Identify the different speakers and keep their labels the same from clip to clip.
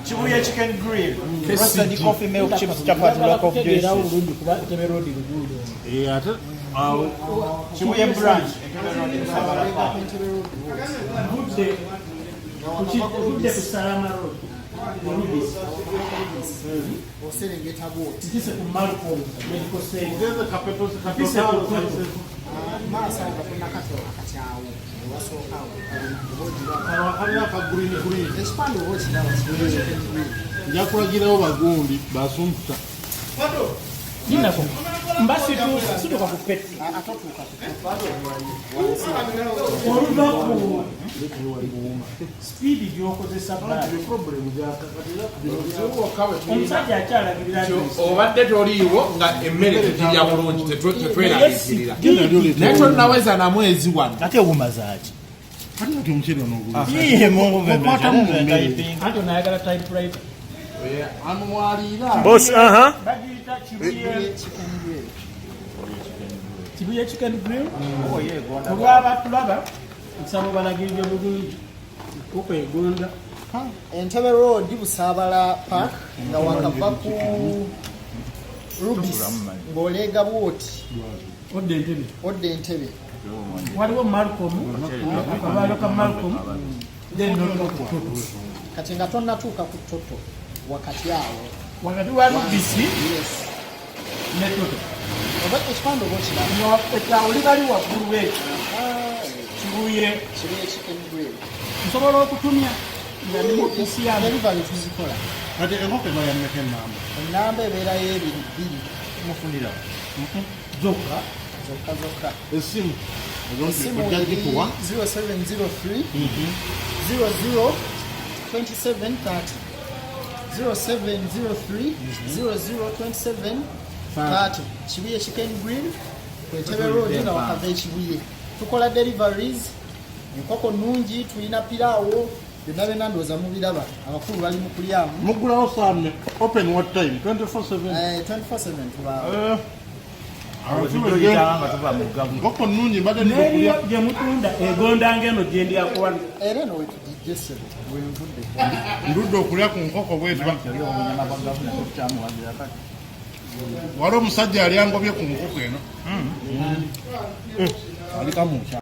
Speaker 1: Chibuye chicken grill. Roasted coffee milk chips chapati local dish.
Speaker 2: Yeah,
Speaker 1: Chibuye branch.
Speaker 3: Good day to Salama Road.
Speaker 4: Oserengeta boat.
Speaker 3: This is Malcolm medical center.
Speaker 2: there's a capital
Speaker 4: Masanga kuna kato akachawo. Wasokawo.
Speaker 2: green.
Speaker 4: Espando wochi dawa chibuye.
Speaker 2: Njakulagira bagundi basumputa.
Speaker 3: Nina ko. Mbasi tu sito kwa kupeti.
Speaker 4: Atotuka.
Speaker 3: Oluvaku. Speed gyokozesa bali. Omusajja akyalagirira
Speaker 5: obadde toliiwo nga emmere tetujja bulungi tetwerabikirira naye tonaweza na mwezi wano
Speaker 1: Ate umazaji.
Speaker 2: Ati omukyere ono
Speaker 1: Iye Mungu vembe.
Speaker 3: ate onayagala typewriter.
Speaker 2: anwalira.
Speaker 1: Boss,
Speaker 3: Bagiyita Kibuye chicken grill.
Speaker 1: Oh yeah, go on.
Speaker 3: Olwaba tulaba nsabo balagirire bulungi. Kuko egonda.
Speaker 4: Entebbe Road Busabala Park nga wakava ku Rubis ng'olega bwoti odde Entebbe.
Speaker 3: Waliwo Malcolm. Akabaalo ka Malcolm. Then no kutoto.
Speaker 4: Kati nga tonnatuuka ku Toto wakati awo.
Speaker 3: Wakati wa Rubis.
Speaker 4: Yes.
Speaker 3: Ne toto.
Speaker 4: Oba ekipande oba okiraba.
Speaker 3: Ekyawo libali waggulu w'ekyo. Kibuye
Speaker 4: Chicken grill.
Speaker 3: nsobola okutumya nga ne mu PC yange.
Speaker 4: Delivery tuzikola.
Speaker 2: Ati enkoko eno yammeka ennamba.
Speaker 4: Ennamba ebeerayo ebiri bbiri.
Speaker 1: Mufundira.
Speaker 3: Zokka.
Speaker 4: Zokka.
Speaker 2: Essimu.
Speaker 4: Essimu
Speaker 2: Ojja
Speaker 4: eri
Speaker 2: gituwa.
Speaker 4: 0703 00 2730. 0703 00 2730. Kibuye Chicken Grill. Entebbe Road nga wakava ekibuye. Tukola deliveries. Enkoko nnungi tulina piraawo. Byonna byonna ndowooza mubiraba. Abakulu bali mu kulyamu.
Speaker 2: Muggulawo saa open what time? 24/7.
Speaker 4: 24/7 tubaawo.
Speaker 2: Enkoko nnungi mbadde
Speaker 3: N'eriyo gye mutunda egonda ng'eno gye ndyako wano.
Speaker 4: Era eno wetugijje ssebo wenvudde.
Speaker 2: ndudde okulya ku nkoko bweti. Waliwo omusajja yali angobye ku nkoko eno. Alika munkya.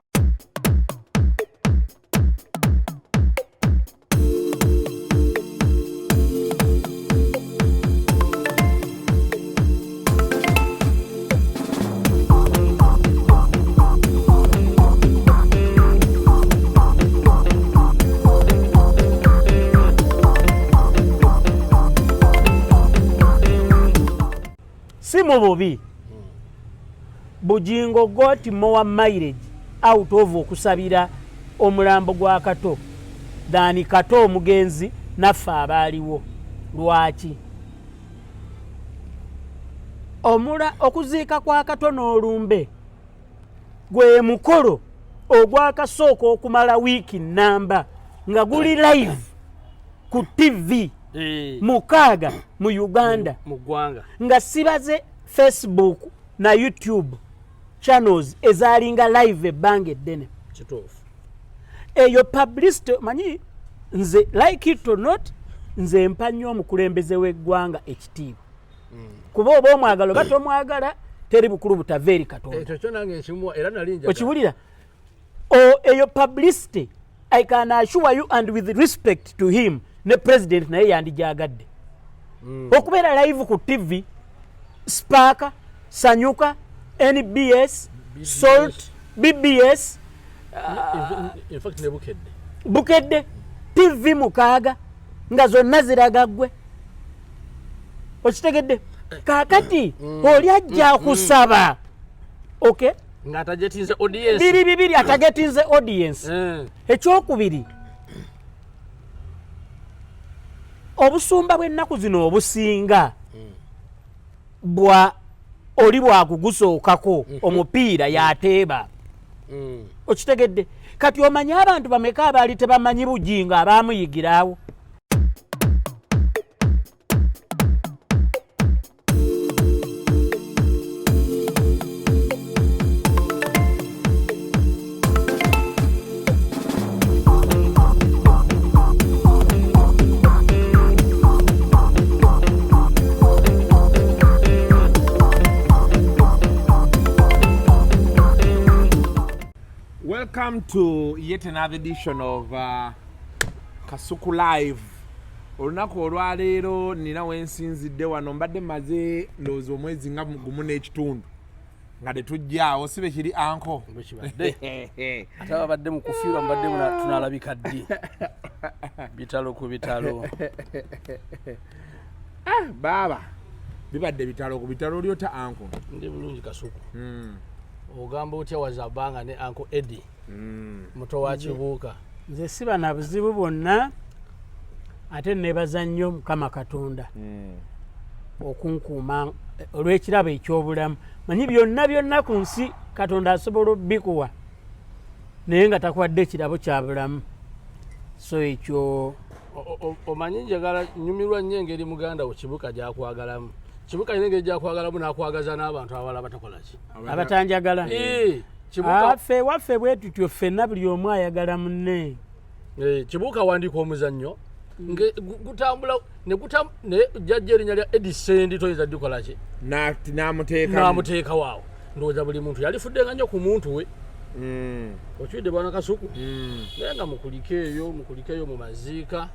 Speaker 3: Simu bubi. Bugingo got more mileage out of okusabira omulambo gwa Kato than Kato omugenzi naffe abaaliwo. Lwaki? Okuziika kwa Kato n'olumbe gwe mukolo ogwakasooka okumala wiiki nnamba nga guli live ku TV mukaaga mu Uganda nga sibaze Facebook na YouTube channels ezalinga live ebbanga eddene. Eyo publicity manyi nze like it or not nze mpannyo omukulembeze w'eggwanga ekitiibwa. Kuba oba omwagalo batomwagala teri bukulu butaveeri Katonda. Okiwulira? Eyo publicity I can assure you and with respect to him ne president naye yandijagadde. Okubeera live ku TV Spark, Sanyuka, NBS, Salt, BBS,
Speaker 6: in fact ne
Speaker 3: Bukedde TV mukaaga nga zonna ziraga ggwe. Okitegedde? Kaakati oli ajja kusaba. Okay?
Speaker 6: nga atagetinze audience.
Speaker 3: Bibiri atagetinze audience. Ekyokubiri obusumba bw'ennaku zino obusinga oli bwakugusookako omupiira yateeba. Okitegedde? Kati omanyi abantu bameka abaali tebamanyi Bugingo abaamuyigirawo.
Speaker 5: Welcome to yet another edition of Kasuku Live. Olunaku olwaleero nina wensinzidde wano mbadde maze ndowooza omwezi nga gumu n'ekitundu nga tetujjaawo sibe kiri anko
Speaker 6: ate babadde mu kufiirwa mbadde tunalabika ddi bitalo ku bitalo
Speaker 5: baaba bibadde bitalo ku bitalo olyota anko
Speaker 6: ndi bulungi Kasuku ogamba otya wazabanga ne anko Eddy muto wa Kibuuka
Speaker 3: nze siba na buzibu bwonna ate nebaza nnyo Mukama Katonda okunkuuma olw'ekirabo eky'obulamu manyi byonna ku nsi Katonda asobola obbikuwa naye nga takuwadde ekirabo kya bulamu so ekyo
Speaker 6: omanyi njagala nyumirwa nnyo engeri muganda wo Kibuuka gyakwagalamu Kibuuka yina engeri gyakwagalamu n'akwagaza n'abantu abalala batakola ki
Speaker 3: abatanjagala
Speaker 6: Kibuuka
Speaker 3: waffe bwe tutyo ffenna buli omu ayagala munne
Speaker 6: Kibuuka wandiika omuzannyo gutambula ne jjajja erinnya lya Eddy Sendi toyinza ddikola ki n'amuteeka waawo ndowooza buli muntu yalifuddenga nnyo ku muntu we okiwidde bwana Kasuku naye nga mukulikeeyo mu maziika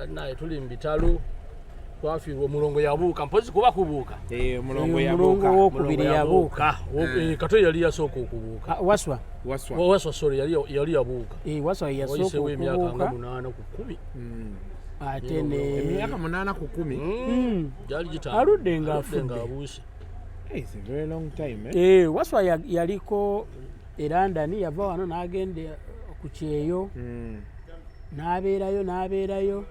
Speaker 6: naye tuli mu bitalo twafiirwa omulongo yabuuka mpozi kuba kubuuka
Speaker 3: omulongo wokubiri yabuuka
Speaker 6: kato yali yasooka okubuuka waswa sorry yali yabuuka
Speaker 3: waswa
Speaker 6: wayiseewo emyaka nga
Speaker 3: yasooka
Speaker 6: 8 ku 10
Speaker 3: ate
Speaker 5: emyaka 8 ku 10
Speaker 6: gyali
Speaker 3: aludde ng'abuuse waswa yaliko erandani yava wano n'agenda ku kyeyo n'abeerayo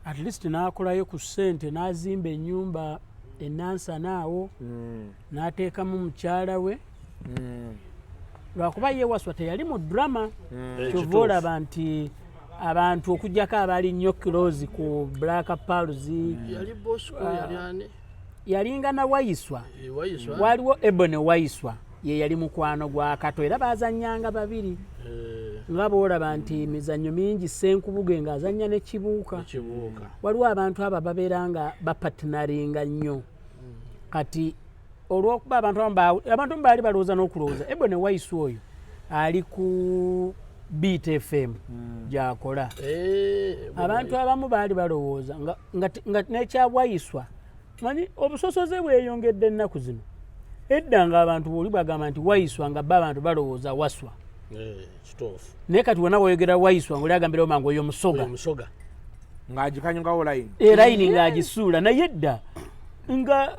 Speaker 3: at least n'akolayo ku ssente n'azimba ennyumba ennansana awo n'ateekamu mukyala we lwakuba ye waswa teyali mu drama kyova olaba nti abantu okugjako abaali nnyo close ku Black Pearls yalinga na Wayiswa waliwo Ebony Wayiswa ye yali mukwano gwa Kato era bazannyanga babiri nga boolaba nti emizannyo mingi Senkubuge ng'azannya ne Kibuuka waliwo abantu abo babeera nga bapatinaringa nnyo kati olw'okuba abantu baali balowooza n'okulowooza Ebony Wayiswa oyo ali ku Beat FM gy'akola abantu abamu baali balowooza nga n'ekya Wayiswa manyi obusosoze bweyongedde ennaku zino edda nga abantu bwoli bagamba nti Wayiswa nga abantu balowooza Waswa naye kati wonna bw'oyogera Wayiswa ng'oli agambirawo mangu oyo musoga
Speaker 5: ng'agikanyugawo
Speaker 3: layini ng'agisuula naye edda nga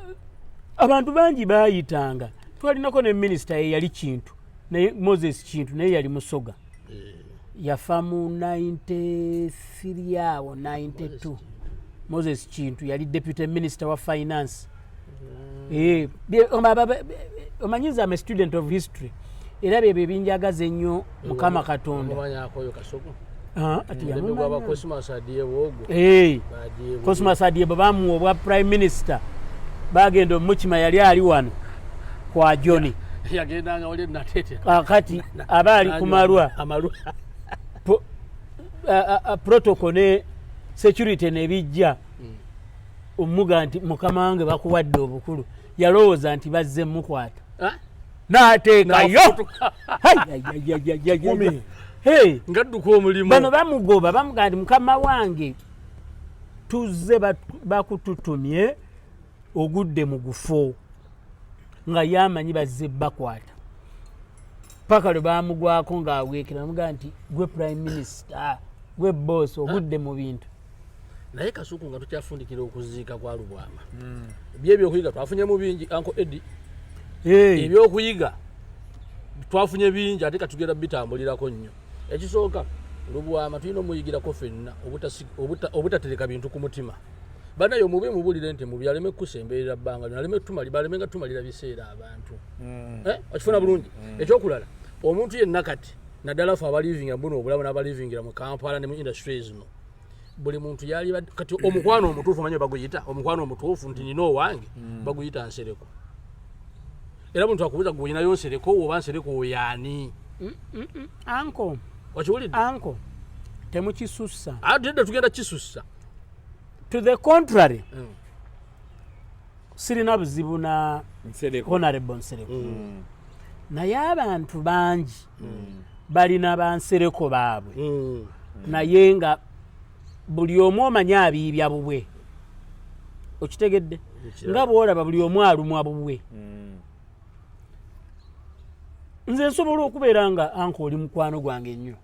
Speaker 3: abantu bangi baayitanga twalinako ne minisita ye yali Kintu naye Moses Kintu naye yali musoga yafa mu 93 awo 92 Moses Kintu yali deputy minister wa finance omanyiza I'm a student of history era bye binjagaza ennyo Mukama Katonda Cosmas Adiebo bamuwa obwa prime minister bagenda omukima yali ali wano kwa Johnny
Speaker 6: yagendanga wali natete
Speaker 3: kati abaali kumalwa protocol ne security nebijja omuga nti mukama wange bakuwadde obukulu yalowooza nti bazze mukwata n'ateekayo
Speaker 6: ngadduka omulimu
Speaker 3: bano bamugoba bamuga nti mukama wange tuzze bakututumye ogudde mu gufo nga yamanyi bazze bakwata paka lwe bamugwako ng'aweekera bamuga nti gwe prime minister gwe boss ogudde mu bintu
Speaker 6: naye Kasuku nga tukyafundikira okuziika kwa Lubwama byebyokuyiga twafunye mu bingi anko Eddy ebyokuyiga twafunye bingi ate katugenda bitambulirako nnyo ekisooka Lubwama tulina omuyigirako ffenna obutatereka bintu ku mutima banayo mube mubulire nti mubi aleme kusemberera bbanga baleme nga tumalira biseera abantu okifuna bulungi ekyokulala omuntu yenna kati naddala fe abalivingira mbuno obulamu n'abalivingira mu Kampala ne mu industries no buli muntu yali kati omukwano omutuufu manyi baguyita omukwano omutuufu nti nina owange baguyita Nsereko era muntu akubuuza guyinayo Nsereko oba Nsereko oyaani
Speaker 3: anko
Speaker 6: okiwulidde
Speaker 3: anko temukisussa
Speaker 6: ate tugenda kisussa
Speaker 3: to the contrary sirina buzibu na honorable Nsereko naye abantu bangi balina bansereko baabwe naye nga buli omu omanya abiibya bubwe okitegedde nga bwolaba buli omu alumwa bubwe nze nsobola okubeera nga anka oli mukwano gwange ennyo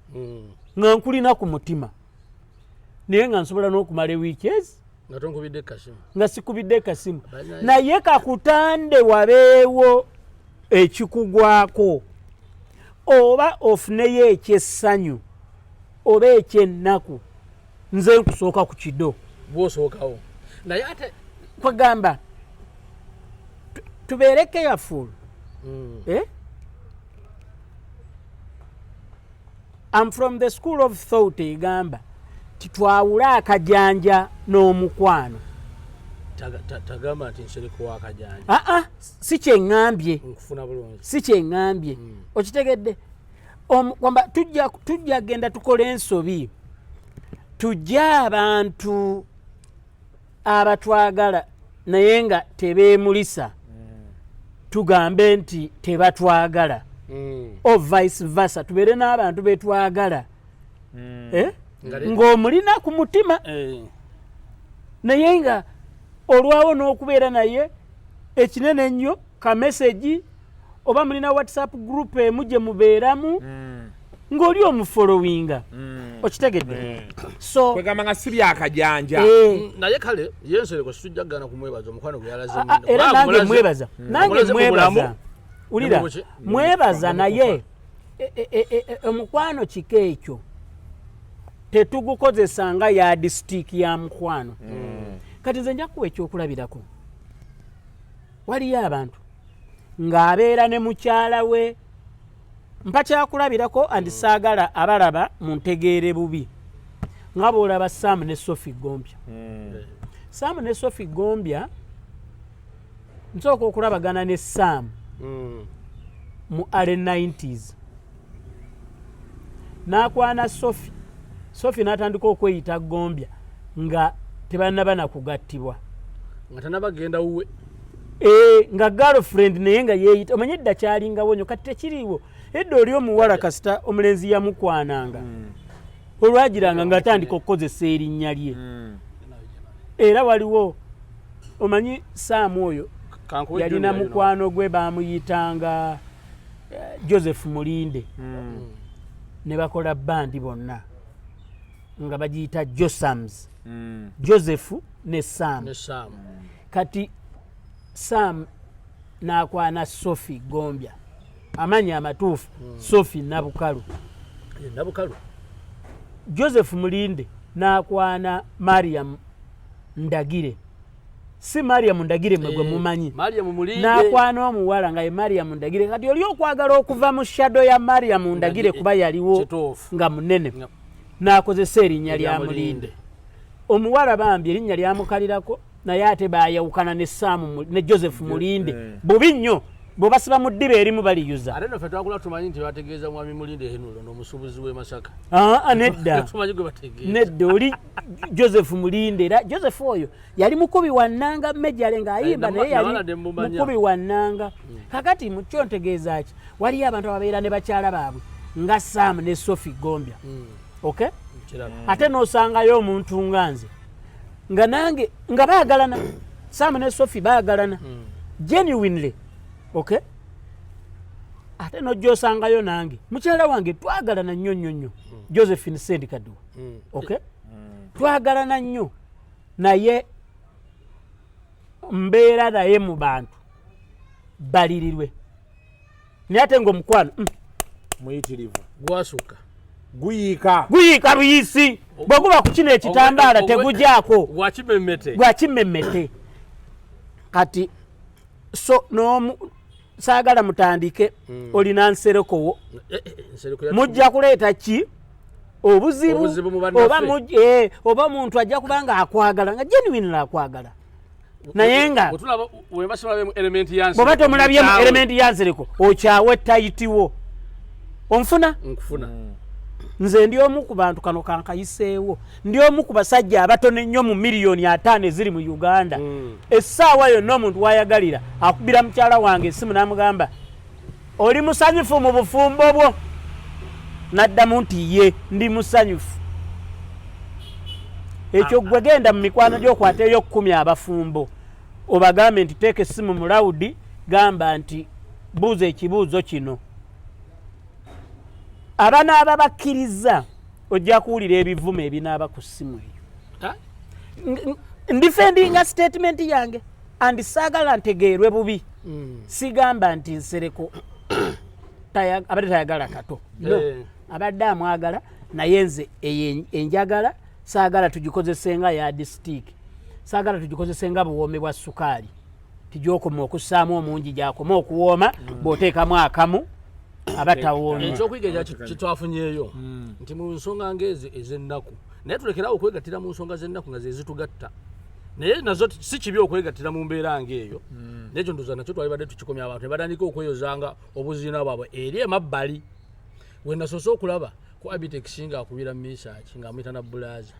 Speaker 3: nga nkulina ku mutima naye nga nsobola n'okumala ewiiki ezi nga sikubidde kasimu naye kakutande wabeewo ekikugwako oba ofuneyo ekyessanyu oba ekyennaku nze nkusooka ku kido
Speaker 6: bwosookawo naye ate
Speaker 3: kwegamba tubeere careful I'm from the school of thought egamba titwawula akajanja n'omukwano
Speaker 6: tagama nti Nsereko wakajanja
Speaker 3: si kyeŋŋambye
Speaker 6: nkufuna bulungi
Speaker 3: si kyeŋŋambye okitegedde kwamba tujja genda tukola ensobi tujja abantu abatwagala naye nga tebeemulisa tugambe nti tebatwagala o vice versa tubeere n'abantu betwagala ng'omulina ku mutima naye nga olwawo n'okubeera naye ekinene ennyo ka message oba mulina whatsapp group emu gye mubeeramu ng'oli omufollowinga okitegedde so
Speaker 5: kwegamba nga si byakajanja
Speaker 6: naye kale ye Nsereko situjja kugana kumwebaza omukwano gwe yalaze
Speaker 3: era nange mwebaza ulira mwebaza naye omukwano kiko ekyo tetugukozesa nga ya district ya mukwano kati nze nja kuwa ekyokulabirako waliyo abantu ng'abeera ne mukyala we mpa kyakulabirako andi saagala abalaba mu ntegeere bubi nga bw'olaba Sam ne Sophie Gombya Sam ne Sophie Gombya nsooka okulabagana ne Sam mu early 90s n'akwana Sophie n'atandika okweyita Gombya nga tebannaba kugattibwa
Speaker 6: nga tanabagenda wuwe
Speaker 3: nga girlfriend naye nga yeeyita omanye edda kyalingawo nnyo kati tekiriiwo edda oli omuwala kasita omulenzi yamukwananga olwagiranga ng'atandika okukozesa erinnya lye era waliwo omanyi Sam oyo yalina mukwano gwe baamuyitanga Joseph Mulinde ne bakola bandi bonna nga bagiyita Josams Joseph ne Sam kati Sam n'akwana Sophie Gombya amanya amatuufu Sophie Nabukalu Joseph Mulinde n'akwana Mariam Ndagire si Mariam Ndagire mwe gwe mumanyi n'akwana omuwala nga ye Mariam Ndagire kati oli okwagala okuva mu shadow ya Mariam Ndagire kuba yaliwo nga munene n'akozesa erinnya lya Mulinde omuwala bambi erinnya lyamukalirako naye ate baayawukana ne Sam ne Joseph Mulinde bubi nnyo bo basiba mu ddiba erimu baliyuza
Speaker 6: ate naffe twakula tumanyi nti bategeeza mwami Mulinde Henulo n'omusuubuzi w'e Masaka
Speaker 3: nedda oli Joseph Mulinde era Joseph oyo yali mukubi wa nnanga mmejjale ng'ayimba naye yali mukubi wa nnanga kakati mu kyo ntegeeza ki waliyo abantu ababeera ne bakyala baabwe nga Sam ne Sophie Gombya okay ate n'osangayo omuntu nga nze nga nange nga baagalana Sam ne Sophie baagalana genuinely okay ate n'ojja osangayo nange mukyala wange twagalana nnyo Josephine Sendi Kaduwa okay twagalana nnyo naye mbeera naye mu bantu balirirwe naye ate ng'omukwano
Speaker 5: muyitirivu
Speaker 6: gwasuka
Speaker 5: guyiika
Speaker 3: buyisi bweguba ku kino ekitambaala tegujaako gwakimemmete kati so saagala mutandike olina Nserekowo mujja kuleeta ki obuzibu oba muntu ajja kubanga akwagala nga genuine akwagala naye nga bw'oba tomulabyemu elementi ya Nsereko okyawe tayitiwo onfuna nze ndi omu ku bantu kano kankayiseewo ndi omu ku basajja abatono ennyo mu miliyoni 5 eziri mu Uganda essaawa yonna omuntu wayagalira akubira mukyala wange essimu n'amugamba oli musanyufu mu bufumbo bwo n'addamu nti ye ndi musanyufu ekyo gwe genda mu mikwano gy'okwata eyo 10 abafumbo obagambe nti teeka essimu mu lawudi gamba nti buuza ekibuuzo kino abanaaba bakkiriza ojja kuwulira ebivumo ebinaaba ku ssimu eyo ndifendinga statement yange andi saagala ntegeerwe bubi sigamba nti Nsereko abadde tayagala Kato no abadde amwagala naye nze enjagala saagala tugikozesenga yard stick saagala tugikozesenga buwoome bwa sukaali tigyokoma okussaamu omungi gyakoma okuwooma bw'oteekamu akamu abatawoomye
Speaker 6: ekyokuyiga kyetwafunyeeyo nti mu nsonga ng'ezo ez'ennaku naye tulekerawo okwegattira mu nsonga z'ennaku nga ze zitugatta naye nazo si kibi okwegattira mu mbeera ng'eyo nekyo ndoza nakyo twali badde tukikomya abantu ne batandika okweyozanga obuziina bwabwe eri emabbali we nasoose okulaba ku Abitex ng'akubira Misaaki ng'amuyita na Bulaza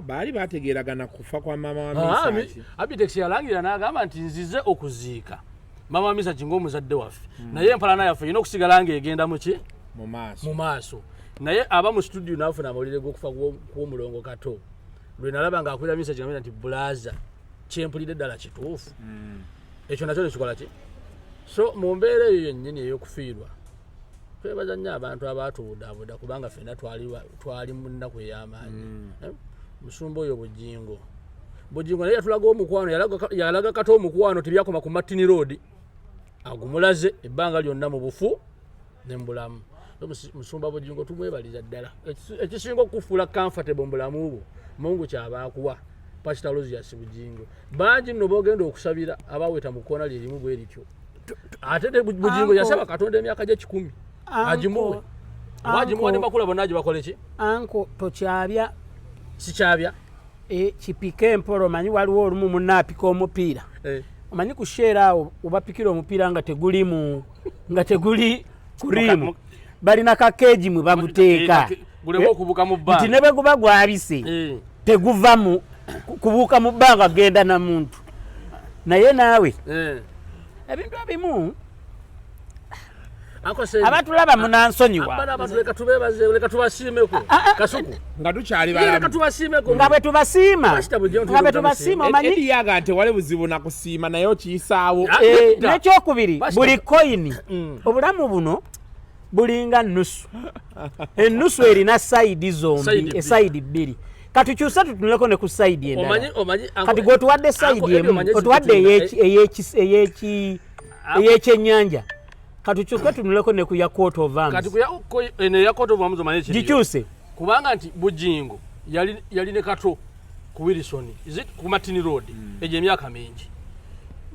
Speaker 5: baali bategeeragana kufa kwa mama wa Misaaki.
Speaker 6: Abitex yalangira n'agamba nti nzize okuziika mama wa Misaaki ng'omuzadde waffe naye empalana yaffe yina okusigala ng'egenda muki mu maaso naye aba mu studio n'afuna amawulire g'okufa kw'omulongo Kato lwe nalaba ng'akubira Misaaki ng'amuyita nti Bulaza kyempulidde ddala kituufu ekyo nakyo nekikola ki so mu mbeera eyo yennyini ey'okufiirwa twebaza nnyo abantu abaatubudaabuda kubanga ffenna twali mu nnaku ey'amaanyi musumba oyo Bugingo naye yatulaga omukwano yalaga Kato omukwano tebyakoma ku Martin Road agumulaze ebbanga lyonna mu bufu ne mu bulamu musumba Bugingo tumwebaliza ddala ekisinga okufuula comfortable mu bulamu bwo Mungu kyabaakuwa Pastor Rosias Bugingo bangi nno boogenda okusabira abaweta mu kkoona lye limu bwe lityo ate Bugingo yasaba Katonda emyaka gye 10 agimuwe agimuwe ne bakula bonna agibakole ki
Speaker 3: anko tokyabya
Speaker 6: sikyabya
Speaker 3: kipike empolo manyi waliwo olumu munaapika omupiira omanyi ku share awo obapikira omupiira nga teguli kurimu balina kakeji mwe bamuteeka
Speaker 6: guleko okubuka mu bbanga
Speaker 3: nti ne bwe guba gwabise teguva mu kubuuka mu bbanga genda na muntu naye naawe ebintu ebimu abatulaba munansonyiwa
Speaker 6: leka tubasiimeko Kasuku
Speaker 5: nga tukyali balamu
Speaker 6: leka tubasiimeko
Speaker 3: nga bwe tubasiima omanyi
Speaker 5: Eddy yaga nti wali buzibu na kusiima naye okiyisaawo
Speaker 3: n'ekyokubiri buli koyini obulamu buno bulinga nusu ennusu erina sayidi zombi esayidi bbiri katukyusa tutunuleko ne ku sayidi endala kati gweotuwadde sayidi emu otuwadde ey'ekyennyanja katukyuke tunuleko ne ku ya court of arms
Speaker 6: kati ya court of arms omanyi
Speaker 3: gikyuse
Speaker 6: kubanga nti Bugingo yali ne Kato ku Wilson ku Martin Road egyo emyaka mingi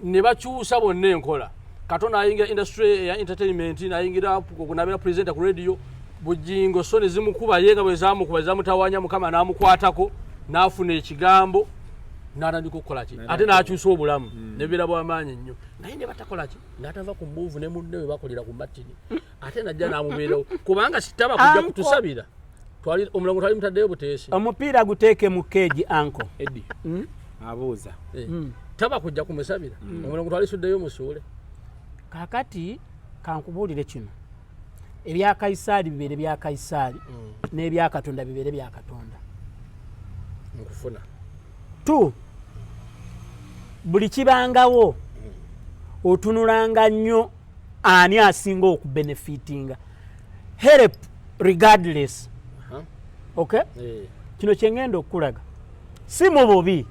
Speaker 6: ne bakyusa bonna enkola Kato n'ayingira industry ya entertainment n'ayingira kunabera presenter ku radio Bugingo so ne zimukuba yenga bwe zamukuba zamutawanya mukama n'amukwatako n'afuna ekigambo n'atandika okukola ki ate n'akyusa obulamu n'ebibeera bw'amaanyi nnyo naye ne batakola ki n'atava ku mbuuvu ne munne we bakolera ku Martin ate najja n'amubeerawo kubanga sitaba kujja kutusabira omulango twali mutaddeyo buteesi
Speaker 3: omupiira guteeke mu keegi anko
Speaker 5: Eddy abuuza
Speaker 6: taba kujja kumusabira omulango twali suddeyo musuule
Speaker 3: kakati kankubuulire kino ebya Kaisaali bibeere bya Kaisaali n'ebya Katonda bibeere bya Katonda
Speaker 6: nkufuna
Speaker 3: buli kibangawo otunulanga nnyo ani asinga okubenefitinga help regardless okay kino kyengenda okulaga si mu bubi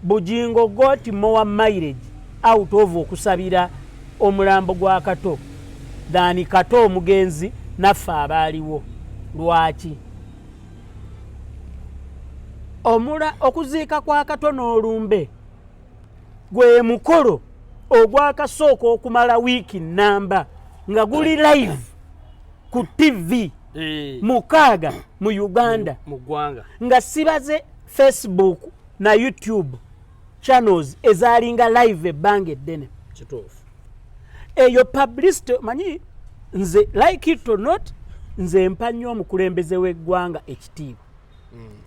Speaker 3: Bugingo got more mileage out of okusabira omulambo gwa Kato than Kato omugenzi naffe abaaliwo lwaki okuziika kwa Kato n'olumbe gwe mukolo ogwakasooka okumala wiiki nnamba nga guli live ku TV mukaaga mu Uganda nga sibaze Facebook na YouTube channels ezalinga live ebbanga eddene eyo publicity manyi nze like it or not nze mpa nnyo omukulembeze w'eggwanga ekitiibwa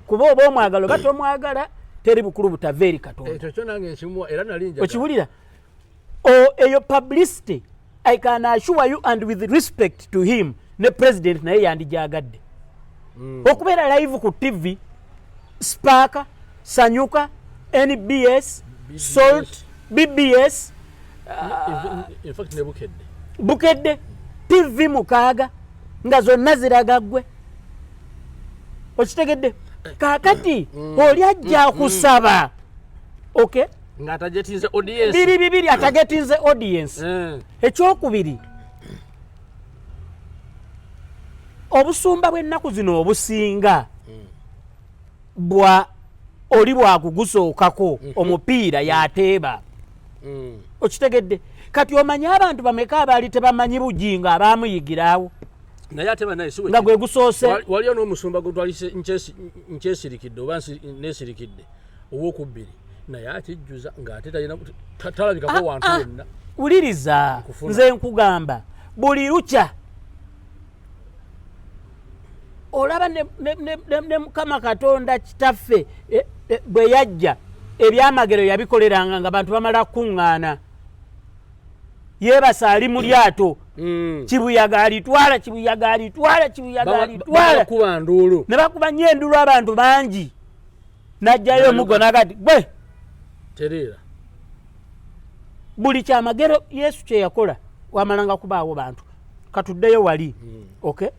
Speaker 3: kuba oba omwagalo batomwagala teri bukulu butaveeri Katonda
Speaker 6: ekyo nange nkimuwa era nalinja
Speaker 3: okiwulira eyo publicity I can assure you and with respect to him ne president naye yandijagadde okubeera live ku TV Spark Sanyuka NBS Salt BBS
Speaker 6: in fact ne
Speaker 3: bukedde TV mukaaga nga zonna ziragaggwe okitegedde kakati oli ajja kusaba okay
Speaker 6: nga atagetinze audience
Speaker 3: bibiri atagetinze audience ekyokubiri obusumba bw'ennaku zino obusinga bwa oli bwakugusookako omupiira yateeba okitegedde kati omanya abantu bameka abaali tebamanyi Bugingo abaamuyigiraawo
Speaker 6: naye ateba naye siwe
Speaker 3: nga gwe gusoose
Speaker 6: waliyo n'omusumba gwe twalise nkyesirikidde oba nesirikidde ow'okubbiri naye akijjuza ng'ate talabikako wantu wonna
Speaker 3: wuliriza nze nkugamba buli lukya olaba ne Mukama Katonda kitaffe bwe yajja ebyamagero yabikoleranga nga bantu bamala kuŋŋaana yeebasa ali mu lyato kibuyaga alitwala
Speaker 6: kuba nduulu
Speaker 3: ne bakuba nnyo endulu abantu bangi n'ajjayo omuggo nakati gwe
Speaker 6: tereera
Speaker 3: buli kyamagero Yesu kye yakola wamalanga kubaawo bantu katuddeyo wali okay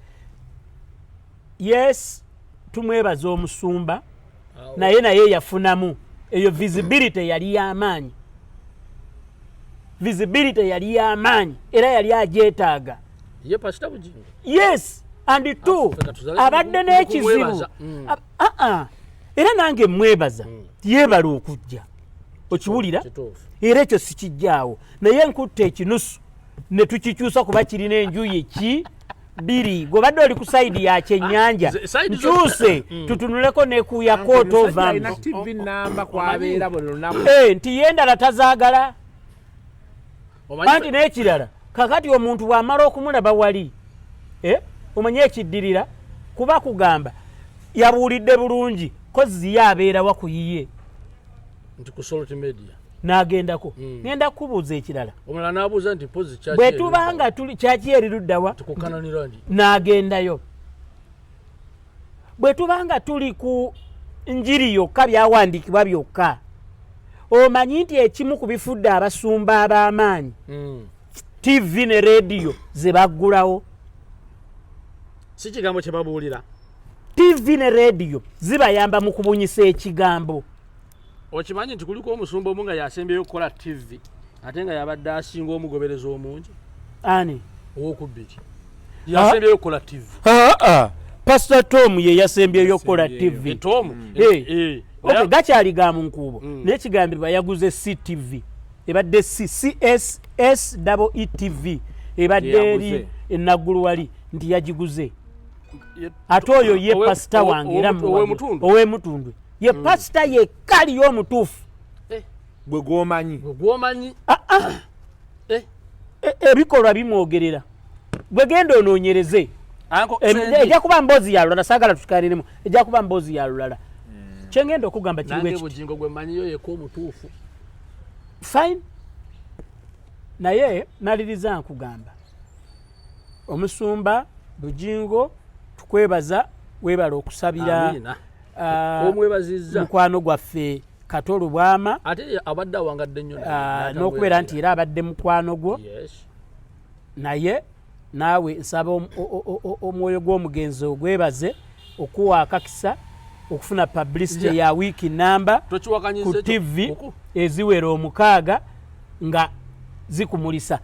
Speaker 3: yes tumwebaza omusumba naye yafunamu eyo visibility yali y'amaanyi era yali ajeetaaga
Speaker 6: ye pastor Bugingo
Speaker 3: yes and two abadde n'ekizibu era nange mwebaza yeebala okujja okiwulira era ekyo sikijjaawo naye nkutta ekinusu ne tukikyusa kuba kirina enjuyi ki biri gobadde oli ku saidi ya kyennyanja nkyuse tutunuleko nekuya koto vamu nti yendala tazaagala anti n'ekirala kakati omuntu bw'amala okumulaba wali omanye ekiddirira kuba kugamba yabuulidde bulungi kozi ye abeerawa ku yiye
Speaker 6: nti ku Salt Media
Speaker 3: n'agendako ngenda kubuuza ekirala
Speaker 6: omulala n'abuuza nti pozi kyaki
Speaker 3: bwe tubanga tuli kyaki eriruddawa n'agendayo bwe tubanga tuli ku njiri yokka byawandiikibwa byokka omanyi nti ekimu ku bifudde abasumba ab'amaanyi TV ne rediyo ze baggulawo
Speaker 6: si kigambo kye babuulira
Speaker 3: TV ne rediyo zibayamba mu kubunyisa ekigambo
Speaker 6: okimanyi nti kuliko omusumba omu nga yasembyeyo okukola TV ate nga yabadde asinga omugobereza omungi
Speaker 3: ani
Speaker 6: ow'okubbiri yasembyeyo okukola TV
Speaker 3: Pastor Tom ye yasembyeyo okukola TV okay gakyali ga mu nkuubo naye kigambibwa yaguze CTV ebadde CSSETV ebadde eri enaggulu wali nti yagiguze ate oyo ye pasita wange era ow'emutundwe ye pasita yekkali y'omutuufu
Speaker 5: gwe gwomanyi
Speaker 3: ebikolwa bimwogerera gwe genda onoonyereze ejja kuba mboozi ya lulala saagala tukikaniremu ejja kuba mboozi ya lulala kyengenda okugamba kiriwo
Speaker 6: Bugingo gwe mmanyiyo yekka omutuufu
Speaker 3: fine naye naliriza nkugamba omusumba Bugingo tukwebaza weebala okusabira mukwano gwaffe Katolo Bwama
Speaker 6: ate abadde awangadde nnyo
Speaker 3: n'okubeera nti era abadde mukwano gwo naye naawe nsaba omwoyo gw'omugenzi ogwebaze okuwa akakisa okufuna publicity ya wiiki namba ku TV eziwera 6 nga zikumulisa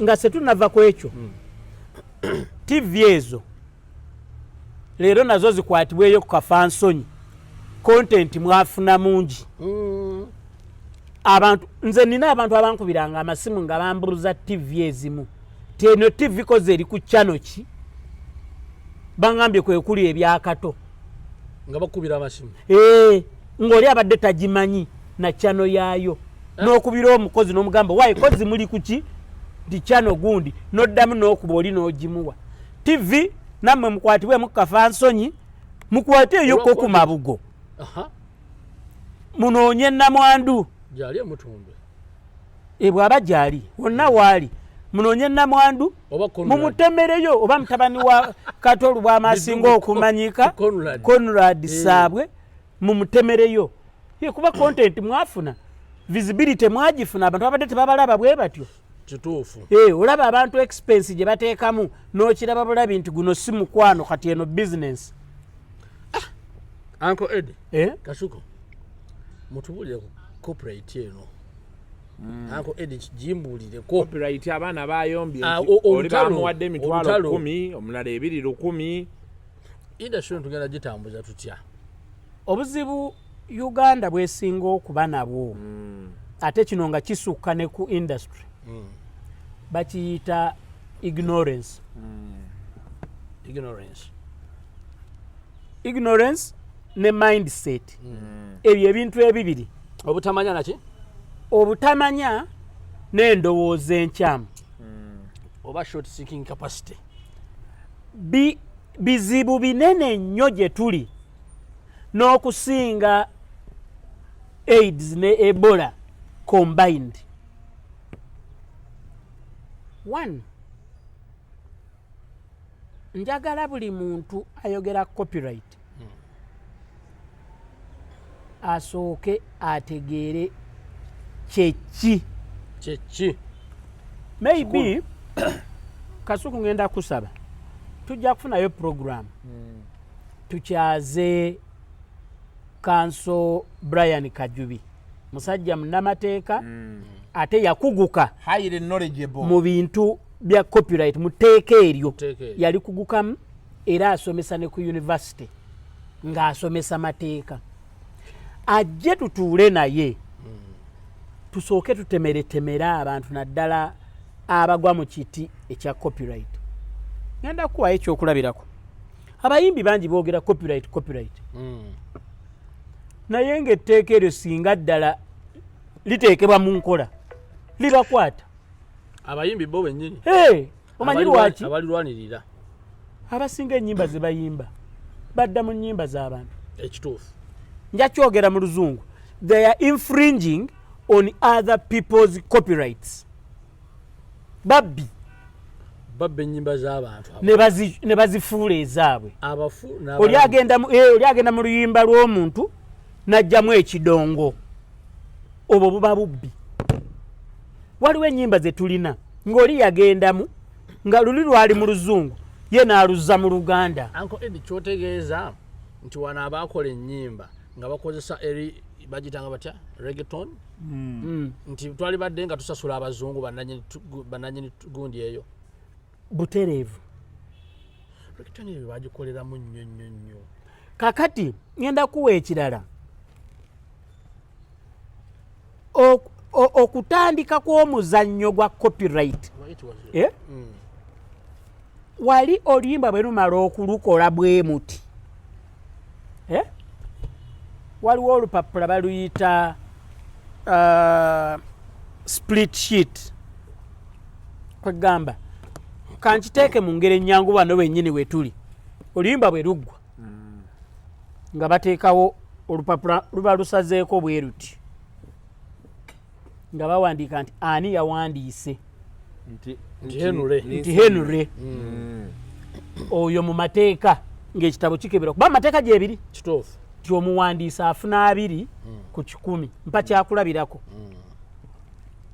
Speaker 3: nga setunava ku ekyo TV ezo leero nazo zikwatibweyo ku kafansonyi content mwafuna mungi abantu nze nina abantu abankubiranga amasimu nga bambuluza TV ezimu teno TV koze eri ku channel ki bangambye kwekuli ebyakato
Speaker 6: nga bakubira amasimu
Speaker 3: ng'oli abadde tagimanyi na channel yaayo n'okubira omukozi n'omugamba wayi kozi muli kuki ndi channel gundi n'oddamu n'okuba oli n'ogimuwa TV nammwe mukwatibwe mu kafansonyi mukwate eyokko ku mabugo munoonye namwandu
Speaker 6: gyali emutumbe
Speaker 3: bw'aba gyali wonna waali munonye namwandu mumutemereyo oba mutabani wa Katolu bw'amasinga okumanyika Conrad Saabwe mumutemereyo ye kuba content mwafuna visibility mwagifuna abantu abadde tebabalaba bwe batyo
Speaker 6: kituufu
Speaker 3: olaba abantu expense gye bateekamu n'okiraba bulabi nti guno si mukwano kati eno business.
Speaker 6: Uncle Eddy Kasuko mutubulire ku copyright eno Uncle Eddy jimbulire
Speaker 5: copyright abaana bayombye oli bamuwadde emitwalo 10 omulala 210
Speaker 6: industry tugenda gitambuza tutya
Speaker 3: obuzibu Uganda bwesinga okuba nabwo ate kino nga kisukka ne ku industry bakiyita ignorance ne mindset ebyo ebintu ebibiri obutamanya n'endowooza enkyamu
Speaker 6: oba short seeking capacity
Speaker 3: bizibu binene nnyo gye tuli n'okusinga AIDS ne Ebola combined. One, njagala buli muntu ayogera copyright asooke ategeere kyeki maybe Kasuku ngenda kusaba tujja kufunayo program tukyaze Kanso Brian Kajubi musajja munnamateeka ate yakuguka
Speaker 5: highly knowledgeable
Speaker 3: mu bintu bya copyright muteeka eryo yali kugukamu era asomesa ne ku university ng'asomesa mateeka ajje tutuule naye tusooke tutemeretemera abantu naddala abagwa mu kiti ekya copyright. Ngenda kuwayo ekyokulabirako abayimbi bangi boogera copyright naye ng'etteeka eryo singa ddala liteekebwa mu nkola libakwata
Speaker 6: abayimbi bo bennyini
Speaker 3: omanyi lwaki
Speaker 6: abalirwanirira
Speaker 3: abasinga ennyimba ze bayimba badda mu nnyimba z'abantu
Speaker 6: ekituufu
Speaker 3: njakyogera mu luzungu they are infringing on other people's copyrights babbi
Speaker 6: ennyimba z'abantu
Speaker 3: ne bazifuula ezaabwe oli agenda mu luyimba lw'omuntu n'ajjamu ekidongo obwo buba bubbi. Waliwo ennyimba ze tulina ng'oli yagendamu nga luli lwali mu luzungu ye n'aluzza mu Luganda.
Speaker 6: Uncle Eddy kyotegeeza nti wano abaakola ennyimba nga bakozesa eri bagitanga batya reggaeton nti twali badde nga tusasula abazungu bannanyini gundi eyo
Speaker 3: butereevu
Speaker 6: reggaeton eyo bagikoleramu nnyo
Speaker 3: kakati ngenda kuwa ekirala okutandika kw'omuzannyo gwa copyright wali oluyimba bwe lumala okulukola bwe muti waliwo olupapula baluyita split sheet kwegamba kankiteeke mu ngeri ennyangu wano wennyini we tuli oluyimba bwe luggwa nga bateekawo olupapula luba lusazeeko bwe ruti nga bawandiika nti ani yawandiise
Speaker 6: nti
Speaker 3: Henry oyo mu mateeka ng'ekitabo kikebera kuba amateeka gyebiri
Speaker 6: kituufu
Speaker 3: ti omuwandiisi afuna 2 ku 100 mpa kyakulabirako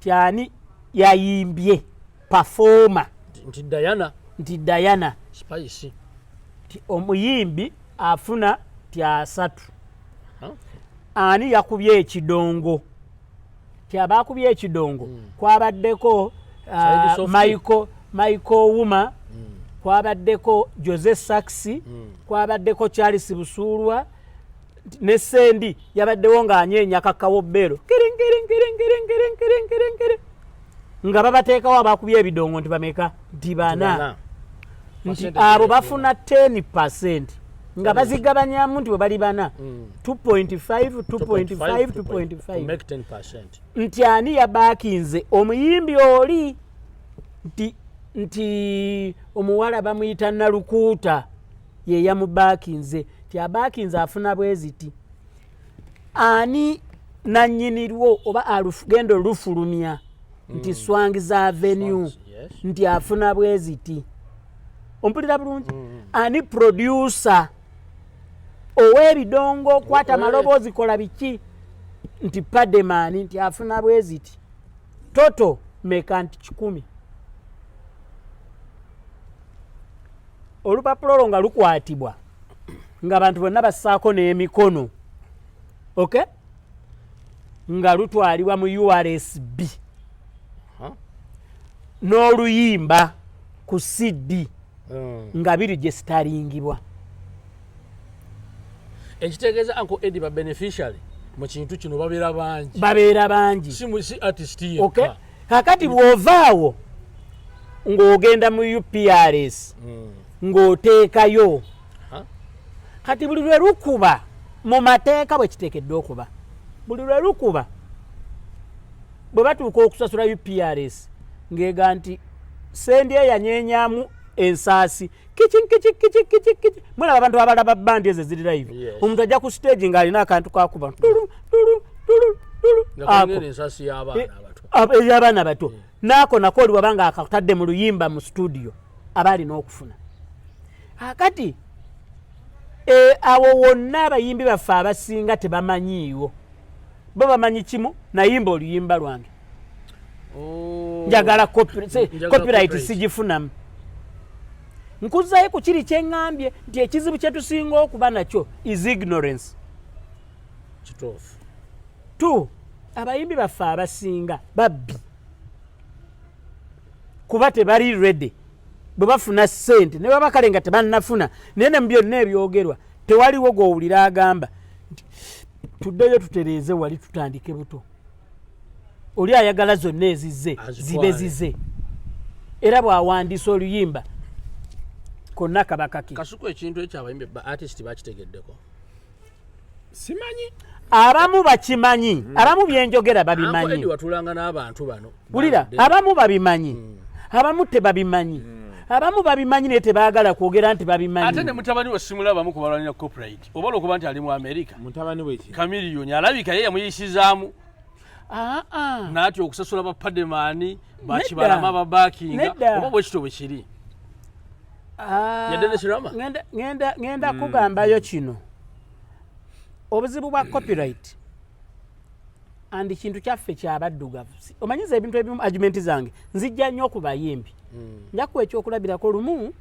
Speaker 3: ti ani yayimbye performer nti Diana
Speaker 6: spice
Speaker 3: ti omuyimbi afuna ti 3 ani yakubye ekidongo ti abaakubye ekidongo kwabaddeko Michael Wuma kwabaddeko Jose Saxi kwabaddeko Charles Busulwa ne Sendi yabaddewo ng'anyeenya kakawobero nga babateekawo abaakubye ebidongo nti bameka nti 4 nti abo bafuna 10% nga bazigabanyamu nti bwe bali 4 2.5 nti ani yabaakinze omuyimbi oli nti omuwala bamuyita Nalukuuta ye yamubaakinze ti abaakinze afuna bweziti ani nannyinirwo oba genda olufulumya nti Swangiza Avenue nti afuna bweziti ompulira bulungi ani producer ow'ebidongo kwata maloboozi kola biki nti pademani nti afuna bweziti toto meka nti 10 olupapula olwo nga lukwatibwa ng'abantu bonna bassaako n'emikono okay nga lutwalibwa mu URSB n'oluyimba ku CD nga biri gye sitaringibwa
Speaker 6: ekitegeeza Uncle Eddy ba beneficiary mu kintu kino babeera bangi si artist ye
Speaker 3: okay kakati bw'ovaawo ng'ogenda mu UPRS ng'oteekayo kati buli lwe lukuba mu mateeka bwe kiteekeddwa okuba buli lwe lukuba bwe batuuka okusasula UPRS ng'ega nti sendi eyanyenyaamu ensaasi kici mulaba abantu abalaba bandi ezo ziri live omuntu ajja ku stage ng'alina akantu kakuba y'abaana bato naako nako oli wabanga akatadde mu luyimba mu studio aba alina okufuna akati awo wonna abayimbi baffe abasinga tebamanyiiwo bo bamanyi kimu nayimba oluyimba lwange njagala copyright sigifunamu nkuzayo ku kiri kyeŋŋambye nti ekizibu kye tusinga okuba nakyo is ignorance
Speaker 6: kituufu
Speaker 3: 2 abayimbi baffe abasinga babbi kuba tebali ready bwe bafuna ssente ne baba kale nga tebannafuna naye ne mu byonna ebyogerwa tewaliwo gw'owulira agamba nti tuddeyo tutereeze wali tutandike buto oli ayagala zonna ezizze zibe zize era bw'awandiisa oluyimba konna kabakaki
Speaker 6: kasuku ekintu ekyo abayimbi ba artist bakitegeddeko
Speaker 5: simanyi
Speaker 3: abamu bakimanyi abamu byenjogera babimanyi
Speaker 6: Eddy watulanga n'abantu bano
Speaker 3: wulira abamu babimanyi abamu tebabimanyi abamu babimanyi naye tebaagala kwogera nti babimanyi
Speaker 6: ate ne mutabani we simulabamu kubalwanira copyright oba olwokuba nti ali mu America
Speaker 5: mutabani we
Speaker 6: kamiliyoni alabika ye yamuyisizaamu naatya okusasula bapademaani bakibalama ababakinga oba bwekito bwe kiri
Speaker 3: ngenda kugambayo kino obuzibu bwa copyright andi kintu kyaffe kyabaddugavu omanyiza ebintu ebimu argumenti zange nzijja nnyo ku bayimbi njakuwa ekyokulabirako lumu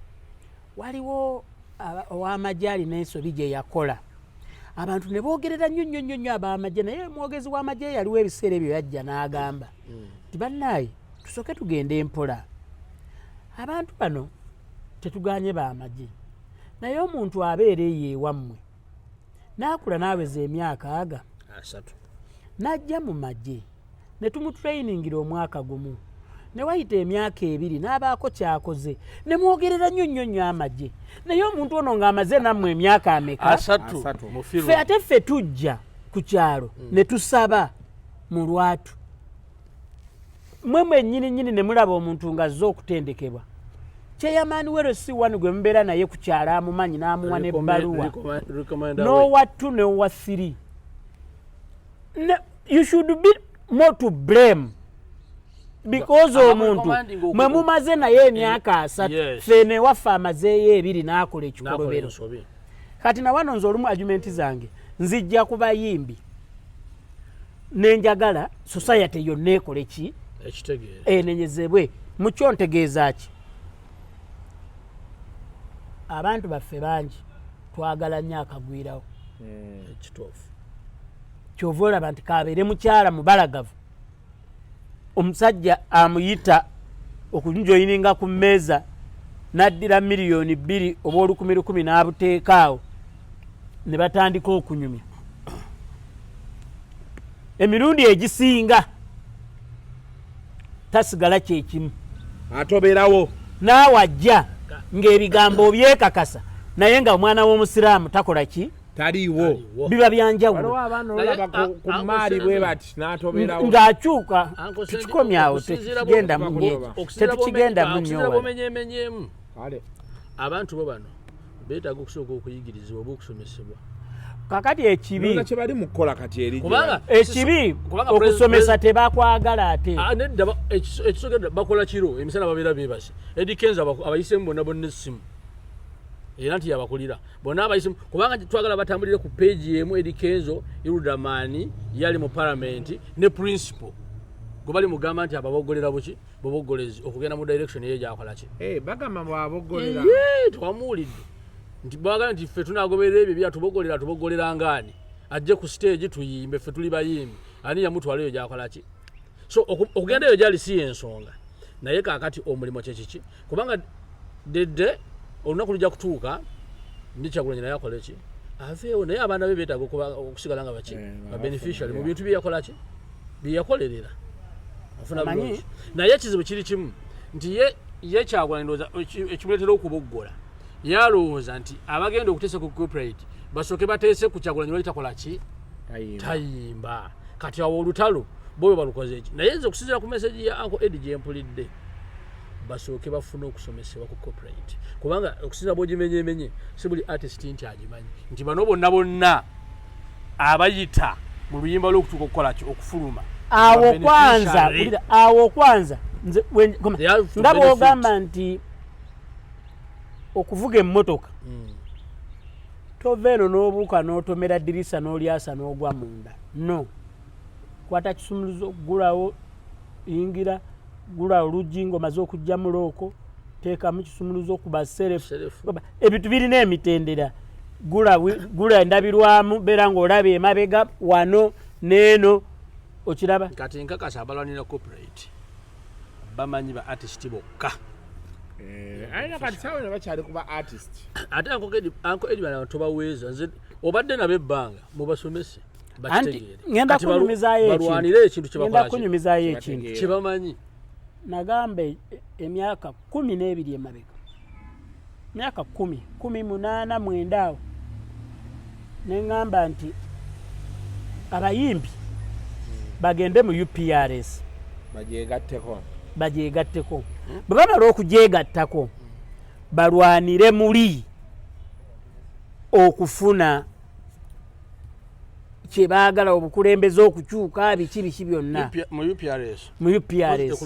Speaker 3: waliwo ow'amagye alina ensobi gye yakola abantu ne boogerera nnyo ab'amagye naye omwogezi w'amagye yaliwo ebiseera ebyo yajja n'agamba nti bannaaye tusooke tugende empola abantu bano tetuganye b'amagye naye omuntu abeera eyo ewammwe n'akula n'aweza emyaka 3 n'ajja mu magye ne tumutrayiningira omwaka gumu ne wayita emyaka 2 n'abaako kyakoze ne mwogerera nnyo amagye naye omuntu ono ng'amaze nammwe emyaka ameka
Speaker 6: 3
Speaker 3: ffe ate ffe tujja ku kyalo ne tusaba mu lwatu mmwe mwennyini ne mulaba omuntu ng'azze okutendekebwa kyeyamaani wero si wanu gwe mubeera naye ku kyalo amumanyi n'amuwa n'ebbaluwa n'owa 2 n'owa 3 you should be more to blame because omuntu mwe mumaze naye emyaka 3 fene waffe amazeeyo 2 n'akola ekikolobero kati na wano nze olumu argumenti zange nzijja ku bayimbi nenjagala society yonna ekole ki enenyezebwe mukyo ntegeeza ki abantu baffe bangi twagala nnyo akagwirawo ekituufu kyova olaba nti kabeere mukyala mubalagavu omusajja amuyita okunjoyininga ku mmeeza n'addira $2,000,000 oba $10,000 n'abuteekaawo ne batandika okunyumya emirundi egisinga tasigala kyekimu
Speaker 5: atoberawo
Speaker 3: naawe ajja ng'ebigambo byekakasa naye nga omwana w'omusiraamu takola ki
Speaker 5: taliiwo
Speaker 3: biba byanjawulo
Speaker 5: abaana olaba ku maali bwe bati n'atoberawo
Speaker 3: ng'akyuka tukikomyawo tetukigenda mu nnyo
Speaker 6: abantu bo bano beetaaga okusooka okuyigirizibwa oba okusomesebwa
Speaker 3: kakati ekibi
Speaker 5: kye bali mukola kati eri
Speaker 6: kubanga
Speaker 3: ekibi okusomesa tebakwagala ate
Speaker 6: nedda ekisogedde bakola kiro emisana babeera beebase Eddy Kenzo abayisemu bonna bonna essimu era nti yabakulira bonna abayisemu kubanga twagala batambulire ku peegi emu Eddy Kenzo Irudamani yali mu parliament ne principal gwe bali mugamba nti ababogolera buki bobogolezi okugenda mu direction ye gyakola ki
Speaker 5: bagamba bwabogolera
Speaker 6: twamuwulidde nti bagala nti ffe tunagoberera ebyo byatubogolera ngaani ajje ku stage tuyimbe ffe tuli bayimbi ani yamutwala eyo gyakola ki so okugenda eyo gyali si ensonga naye kaakati omulimo kyekiki kubanga dedde olunaku lujja kutuuka ndi Kyagulanyi naye akola ki aveewo naye abaana be beetaaga okusigala nga baki babeneficiary mu bintu byeyakola ki byeyakolerera afuna bulungi naye ekizibu kiri kimu nti ye Kyagulanyi ndowooza ekimuleetera okuboggola yalowooza nti abagenda okuteesa ku corporate basooke bateese ku Kyagulanyi lwali takola ki tayimba kati awo olutalo boyo balukoze eki naye nze okusinziira ku message ya Uncle Eddy gye mpulidde basooke bafune okusomesebwa ku corporate kubanga okusinziira bw'ogimenyemenye si buli artist nti agimanyi nti bano bonna abayita mu luyimba lw'okutuuka okukola ki okufuluma
Speaker 3: awo kwanza nga bw'ogamba nti okuvuga emmotoka tova eno n'obuuka n'otomera ddirisa n'olyasa n'ogwa munda no kwata kisumuluzo gulawo yingira gula oluggi ng'omaze okujja mu looko teekamu kisumuluzo kuba serefu ebintu birina emitendera gula endabirwamu beera ng'olaba emabega wano n'eno okiraba
Speaker 6: kati nkakasa abalwanira corporate bamanyi ba artist bokka
Speaker 5: ayina kati sawe bakyali kuba artist
Speaker 6: ate Uncle Eddy bana tobaweeza nze obadde nabe ebbanga mubasomese
Speaker 3: ngenda kunyumizaayo ekintu
Speaker 6: kyebamanyi
Speaker 3: nagamba emyaka 12 emabega myaka 18 9 awo neŋŋamba nti abayimbi bagende mu UPRS bagyegatteko bwe bamala okugyegattako balwanire muli okufuna kyebaagala obukulembeze okukyuka biki byonna
Speaker 6: mu UPRS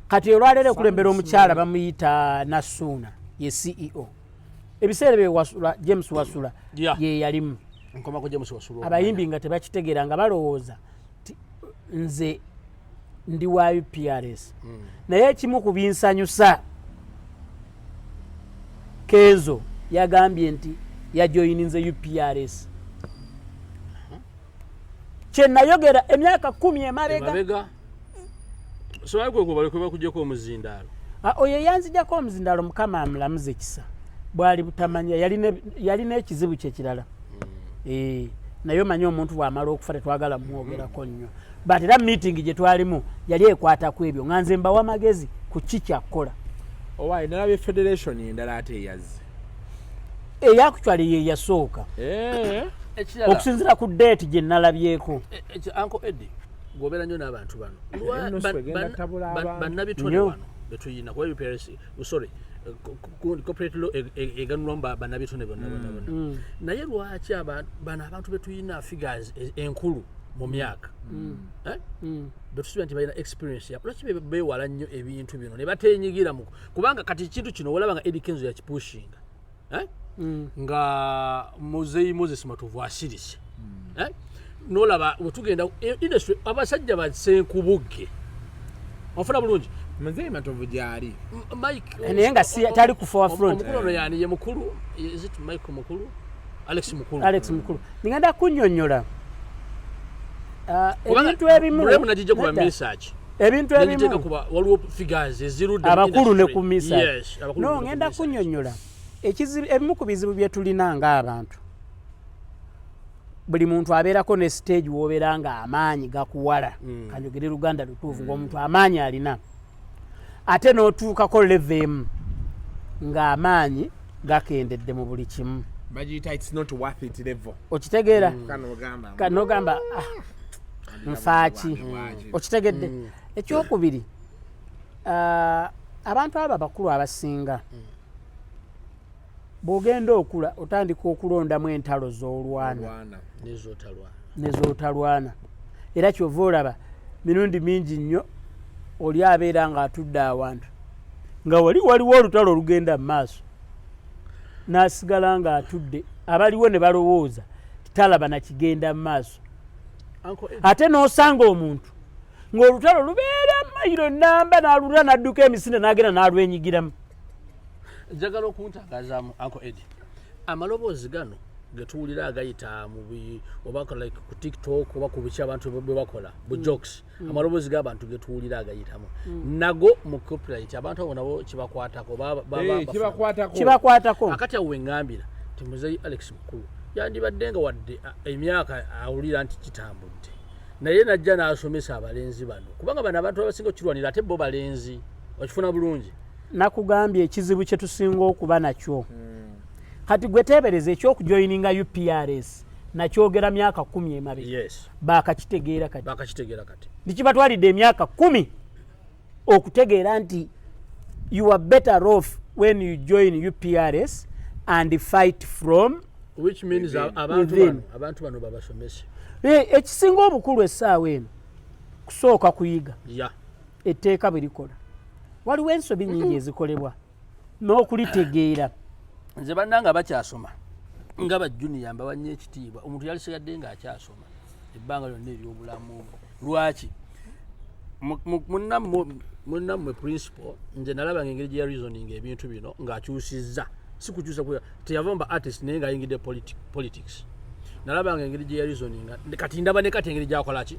Speaker 3: kati olwaleero okulembera omukyala bamuyita Nasuuna ye CEO ebiseera bye James Wasula ye yalimu abayimbi nga tebakitegeera nga balowooza nze ndi wa UPRS naye ekimu ku binsanyusa Kenzo yagambye nti yajoyininze UPRS kyenayogera emyaka 10 emabega
Speaker 6: sowaye kwe bakujjako omuzindaalo
Speaker 3: oyo yanzijjako omuzindaalo mukama amulamuze kisa bwali butamanya yalina ekizibu kyekirala naye omanyi omuntu bw'amala okufa tetwagala mwogerako nnyo but era meeting gye twalimu yali ekwataku ebyo nga nze mbawa amagezi ku ki kyakkola
Speaker 5: owaye nalaba federation endala ate eyazze
Speaker 3: eyakucwali ye yasooka okusinziira ku date gye nalabyeko
Speaker 6: Uncle Eddy gwobeera nnyo n'abantu bano bannabitone wano betuyina kuba UPRS sorry corporate law eganulwamu bannabitone bonna naye lwaki bano abantu betuyina figures enkulu mu myaka betusubira nti balina experience ya lwaki beewala nnyo ebintu bino ne bateenyigira kubanga kati ekintu kino olaba nga Eddy Kenzo yakipushinga nga Muzeyi Moses Matovu asirise nolaba wetugenda industry abasajja basenkubugge ofuna bulungi
Speaker 5: Muzeyi Matovu gyali
Speaker 6: Mike
Speaker 3: naye nga tali ku forefront
Speaker 6: omukulu ono yani ye mukulu is it Mike mukulu Alex mukulu
Speaker 3: ningenda kunnyonnyola ebintu ebimu
Speaker 6: najija kuba research
Speaker 3: ebintu ebimu
Speaker 6: waliwo figures ezirudde
Speaker 3: abakulu ne ku research no ngenda kunnyonnyola ebimu ku bizibu bye tulina ng'abantu buli muntu abeerako ne stage w'obeera nga amaanyi gakuwala kanjogere Luganda lutuufu ng'omuntu amaanyi alina ate n'otuukako level emu ng'amaanyi gakendedde mu buli kimu
Speaker 5: bagiyita it's not worth it level
Speaker 3: okitegeera kanogamba nfaaki okitegedde ekyokubiri abantu abo abakulu abasinga bw'ogenda okula otandika okulondamu entalo z'olwana nez'otalwana era kyova olaba mirundi mingi nnyo oli abeera ng'atudde awantu nga waliwo olutalo olugenda mu maaso n'asigala ng'atudde abaliwo ne balowooza talaba nakigenda mu maaso ate n'osanga omuntu ng'olutalo lubeera mayiro namba n'alulira n'adduka emisinde n'agenda n'alwenyigiramu.
Speaker 6: Njagala okuntangazaamu Uncle Eddy, amaloboozi gano getuwulira agayita oba like ku TikTok oba ku biki abantu bwe bakola bu jokes, amaloboozi g'abantu getuwulira agayitamu nago mu copyright abantu abo nabo kibakwatako akati awo wengambira timuzeyi Alex Mukulu yandibadde nga wadde emyaka awulira nti kitambudde naye najja n'asomesa abalenzi bano kubanga bano abantu abasinga okirwanira ate bo balenzi okifuna bulungi.
Speaker 3: Nakugambye ekizibu kye tusinga okuba nakyo kati gwe teebereza ekyokujoyininga UPRS nakyogera myaka 10 emabega baakakitegeera kati nikibatwalidde emyaka 10 okutegeera nti you are better off when you join UPRS and fight from
Speaker 6: which means abantu bano babasomese.
Speaker 3: Ekisinga obukulu essaawa eno kusooka kuyiga etteeka bwe likola waliwo ensobi nnyingi ezikolebwa n'okulitegeera.
Speaker 6: Nze bannanga bakyasoma nga bajjuniya mbawanye ekitiibwa omuntu yalisigadde ng'akyasoma ebbanga lyonna ery'obulamu lwaki munnammwe principal nze nalaba ng'engeri gye ya reasoning ebintu bino ng'akyusizza si kukyusa teyava mba artist naye ng'ayingidde politics nalaba ng'engeri gye ya reasoning kati ndaba ne kati engeri gy'akola ki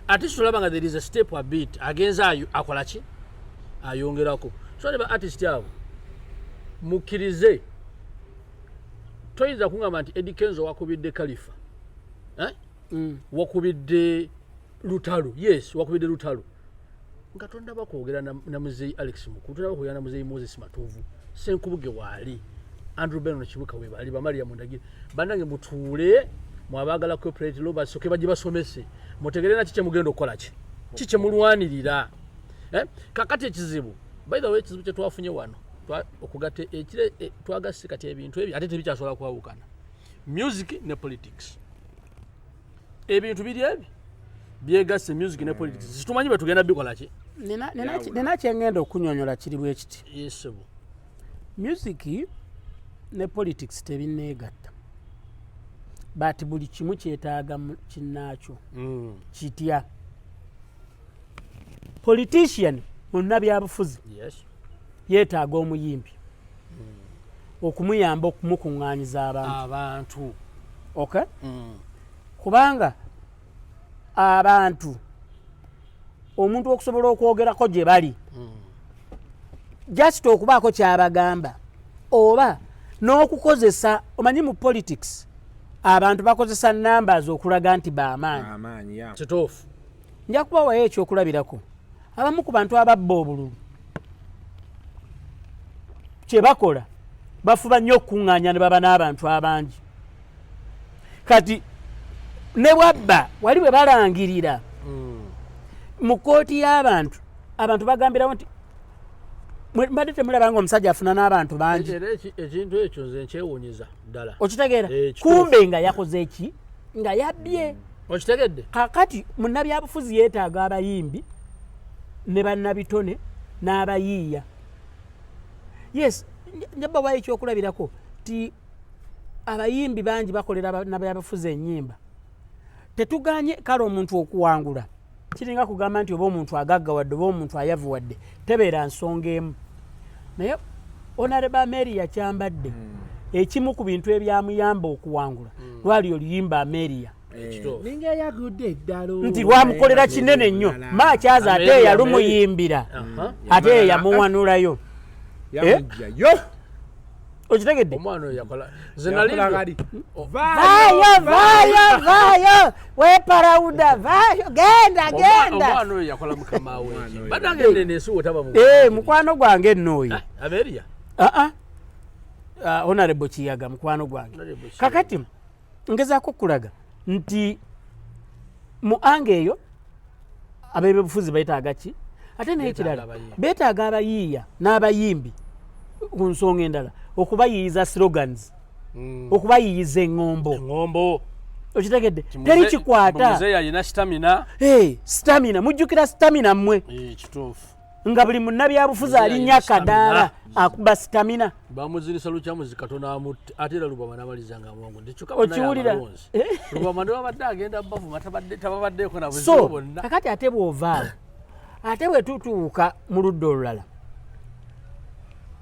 Speaker 6: artist olaba nga there is a step a bit agenza akola ki ayongerako so ne ba artist abo mukkirize toyinza kungamba nti Eddy Kenzo wakubidde Khalifa wakubidde Lutalo wakubidde Lutalo nga tondaba kwogera na muzeyi Alex Mukulu tondaba kwogera na muzeyi Moses Matovu Senkubuge waali Andrew Beno Kibuka we bali Bamaria Mundagire banange mutuule mwabagala corporate law basoke baje basomese mutegere na kiche mugendo kola ki kiche mulwanirira kakati ekizibu by the way ekizibu kye twafunye wano okugate ekire twagase kati ebintu ebi ate tebikyasobola kwawukana music ne politics ebintu biri ebi byegase music ne politics situmanyi betugenda bikola ki
Speaker 3: nina kyengenda okunyonyola kiri bwe kiti
Speaker 6: yesebu
Speaker 3: music ne politics tebinneegatta but buli kimu kyetaaga kinnaakyo kitya politician munnabyabufuzi yeetaaga omuyimbi okumuyamba okumukuŋŋaanyiza abantu okay kubanga abantu omuntu okusobola okwogerako gye bali just okubaako kyabagamba oba n'okukozesa omanyi mu politics abantu bakozesa numbers okulaga nti bamaanyi
Speaker 6: kituufu
Speaker 3: nja kubawayo ekyokulabirako abamu ku bantu ababba obululu kye bakola bafuba nnyo okukuŋŋaanya ne baba n'abantu abangi kati ne bwabba wali bwe balangirira mu kooti y'abantu abantu bagambirawo nti mbadde temulaba nga omusajja afuna n'abantu bangi
Speaker 6: ekintu ekyo nze nkyewuunyiza ddala
Speaker 3: okitegeera kumbe nga yakoze eki nga yabbye
Speaker 6: okitegedde
Speaker 3: kakati munnabyabufuzi yeetaaga abayimbi ne bannabitone n'abayiiya yes njaba wayo ekyokulabirako ti abayimbi bangi bakolera bannabyabufuzi ennyimba tetuganye kale omuntu okuwangula kiringa kugamba nti oba omuntu agaggawadde oba omuntu ayavuwadde tebeera nsonga emu naye Honorable Mary yakyambadde ekimu ku bintu ebyamuyamba okuwangula lwali oluyimba Ameria ninga yagudde eddalo nti lwamukolera kinene nnyo maakyaza ate yalumuyimbira ate yamuwanulayo okitegedde
Speaker 6: omwana oyo yakola
Speaker 3: vayo weparawuda vayo genda
Speaker 6: omwana oyo yakola mukama we badagende nesu otaba
Speaker 3: mukwano gwange nno oyo
Speaker 6: Ameria
Speaker 3: Honorable Kiyaga mukwano gwange kakati ngezaako kulaga nti mu ange eyo ab'ebyobufuzi beetaaga ki ate naye kirala beetaaga abayiiya n'abayimbi ku nsonga endala okubayiyiza slogans okubayiyiza eŋŋombo okitegedde teri kikwata
Speaker 6: muzeeyi alina stamina
Speaker 3: stamina mujjukira stamina mmwe
Speaker 6: kituufu
Speaker 3: nga buli munnabyabufuzi alinnya kadaala akuba stamina
Speaker 6: bamuzirisa lukyamuzi katono amutte ate era lubama n'amalizanga mwangu
Speaker 3: okiwulira
Speaker 6: lubama newabadde agenda bavuma tababaddeeko na buzibu
Speaker 3: so
Speaker 6: bonna
Speaker 3: kakati ate bw'ovaawo ate bwe tutuuka mu ludda olulala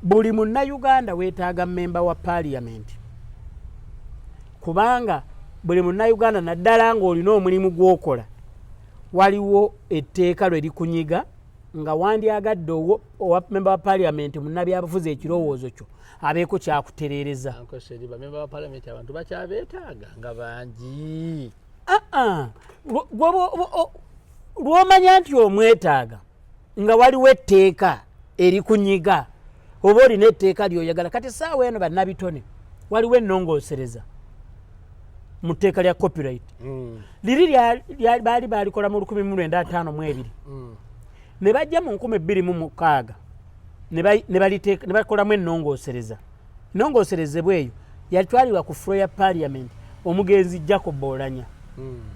Speaker 3: buli munnayuganda weetaaga memba wa paaliyamenti kubanga buli munnayuganda naddala ng'olina omulimu gw'okola waliwo etteeka lwe likunyiga nga wandyagadde owa memba wa paaliyamenti munnabyabufuzi ekirowoozo kyo abeeko kyakutereereza
Speaker 6: bamemba ba paalamenti abantu bakyabeetaaga nga bangi
Speaker 3: lw'omanya nti omwetaaga nga waliwo etteeka erikunyiga oba olina etteeka ly'oyagala kati saawa eno bannabitone waliwo ennongoosereza mu tteeka lya copyright liri baali balikola mu 1952 ne bajja mu 2006 ne bakolamu ennongoosereza ennongooserezebwa eyo yatwalibwa ku floor ya parliament omugenzi Jacob Olanya